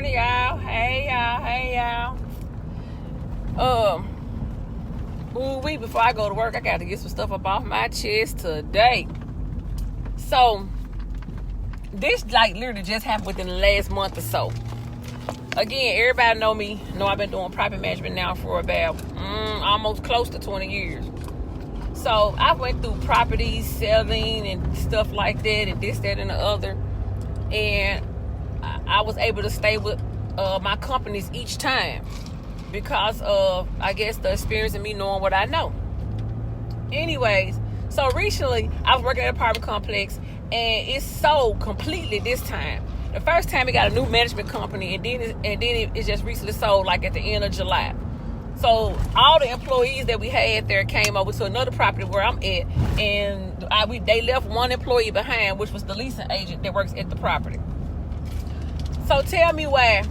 morning, y'all. Hey, y'all. Before I go to work, I got to get some stuff up off my chest today. So, this literally just happened within the last month or so. Again, everybody know I've been doing property management now for about almost close to 20 years. So, I went through properties, selling, and stuff like that, and this, that, and the other. And I was able to stay with my companies each time because of, I guess, the experience and me knowing what I know. Anyways, so recently I was working at an apartment complex, and it sold completely this time. The first time it got a new management company, and then it just recently sold like at the end of July. So all the employees that we had there came over to another property where I'm at, and they left one employee behind, which was the leasing agent that works at the property. So tell me why.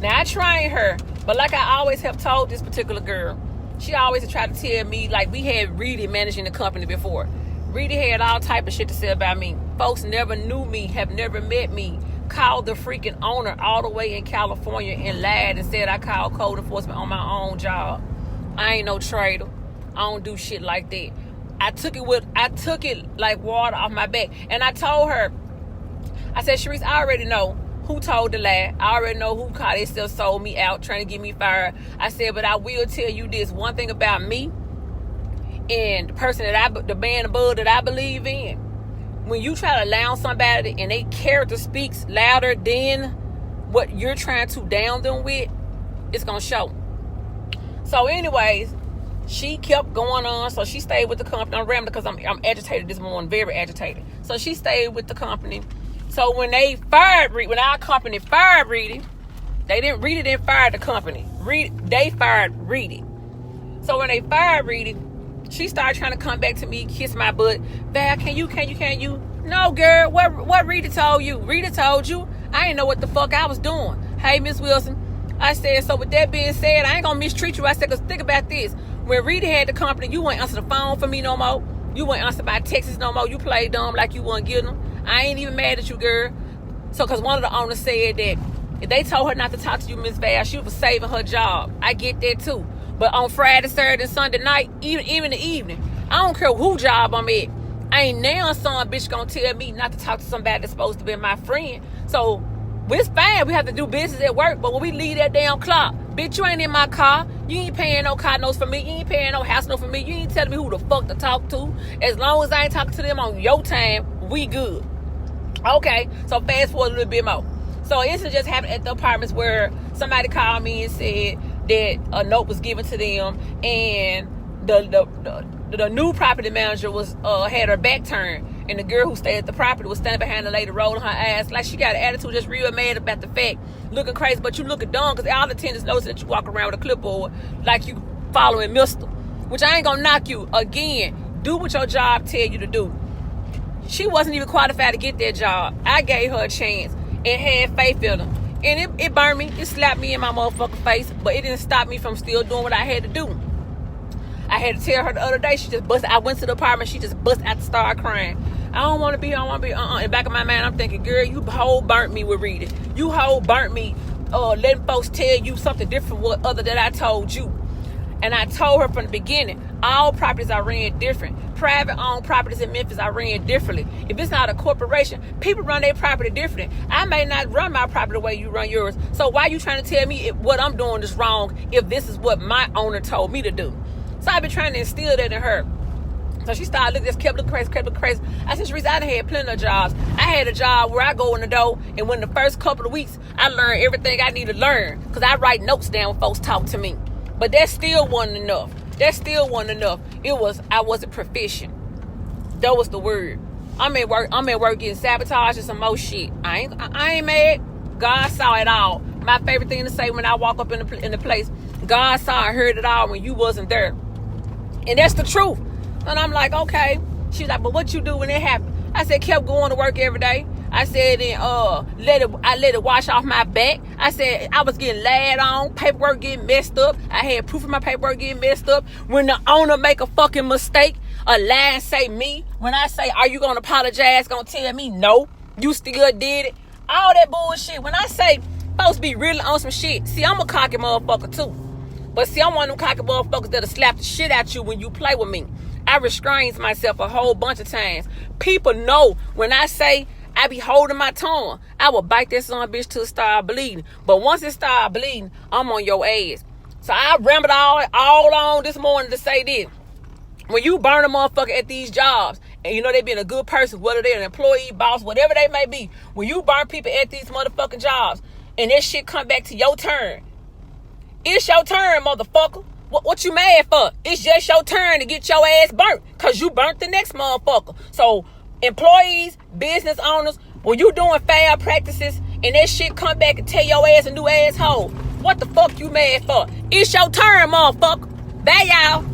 Now I trained her, but like I always have told this particular girl, she always tried to tell me, like, we had Reedy managing the company before. Reedy had all type of shit to say about me. Folks never knew me, have never met me, called the freaking owner all the way in California and lied and said I called code enforcement on my own job. I ain't no trader. I don't do shit like that. I took it like water off my back. And I told her, I said, Sharice, I already know who told the lie. I already know who called they still sold me out, trying to get me fired. I said, but I will tell you this one thing about me and the person the man above that I believe in. When you try to lie on somebody and their character speaks louder than what you're trying to down them with, it's gonna show. So anyways, she kept going on. So she stayed with the company. I'm rambling because I'm agitated this morning, very agitated. So she stayed with the company. So when our company fired Reedy, Reedy didn't fire the company. They fired Reedy. So when they fired Reedy, she started trying to come back to me, kiss my butt. Val, can you? No, girl, what Reedy told you? Reedy told you? I didn't know what the fuck I was doing. Hey, Miss Wilson. I said, so with that being said, I ain't gonna mistreat you. I said, because think about this. When Reedy had the company, you wouldn't answer the phone for me no more. You wouldn't answer my texts no more. You played dumb like you wouldn't get them. I ain't even mad at you, girl. So, because one of the owners said that if they told her not to talk to you, Miss Val, she was saving her job. I get that too. But on Friday, Saturday, and Sunday night, even the evening, I don't care who job I'm at. Ain't now some bitch gonna tell me not to talk to somebody that's supposed to be my friend. So, it's fine. We have to do business at work. But when we leave that damn clock, bitch, you ain't in my car. You ain't paying no car notes for me. You ain't paying no house note for me. You ain't telling me who the fuck to talk to. As long as I ain't talking to them on your time, we good. Okay, so fast forward a little bit more. So it just happened at the apartments where somebody called me and said that a note was given to them, and the new property manager had her back turned, and the girl who stayed at the property was standing behind the lady, rolling her ass like she got an attitude, just real mad about the fact, looking crazy, but you looking dumb because all the tenants notice that you walk around with a clipboard like you following Mister, which I ain't gonna knock you. Again, do what your job tell you to do. She wasn't even qualified to get that job. I gave her a chance and had faith in her. And it burned me. It slapped me in my motherfucking face. But it didn't stop me from still doing what I had to do. I had to tell her the other day. I went to the apartment. She just bust out and started crying. I don't want to be. In the back of my mind, I'm thinking, girl, you whole burnt me with Reedy. You whole burnt me letting folks tell you something different other than I told you. And I told her from the beginning, all properties I ran different. Private owned properties in Memphis I ran differently. If it's not a corporation, people run their property differently. I may not run my property the way you run yours. So why you trying to tell me if what I'm doing is wrong if this is what my owner told me to do? So I've been trying to instill that in her. So she started kept looking crazy. I said, Sharice, I done had plenty of jobs. I had a job where I go in the door, and when the first couple of weeks, I learned everything I need to learn because I write notes down when folks talk to me. But that still wasn't enough. I wasn't proficient. That was the word. I'm at work getting sabotaged and some more shit. I ain't mad. God saw it all. My favorite thing to say when I walk up in the place, God saw and heard it all when you wasn't there. And that's the truth. And I'm like, okay. She's like, but what you do when it happened? I said, kept going to work every day. I said, and let it wash off my back. I said, I was getting lied on, paperwork getting messed up. I had proof of my paperwork getting messed up. When the owner make a fucking mistake, a lie and say me. When I say, are you gonna apologize? Gonna tell me no, you still did it. All that bullshit. When I say Folks be really on some shit. See, I'm a cocky motherfucker too. But see, I'm one of them cocky motherfuckers that'll slap the shit out you when you play with me. I restrains myself a whole bunch of times. People know when I say I be holding my tongue, I will bite that son of a bitch till it start bleeding. But once it start bleeding, I'm on your ass. So I rambled all on this morning to say this. When you burn a motherfucker at these jobs, and you know they being a good person, whether they're an employee, boss, whatever they may be, when you burn people at these motherfucking jobs, and that shit come back to your turn, it's your turn, motherfucker. What you mad for? It's just your turn to get your ass burnt, because you burnt the next motherfucker. So, employees, business owners, when you doing foul practices, and that shit come back and tell your ass a new asshole, what the fuck you mad for? It's your turn, motherfucker. Bye, y'all.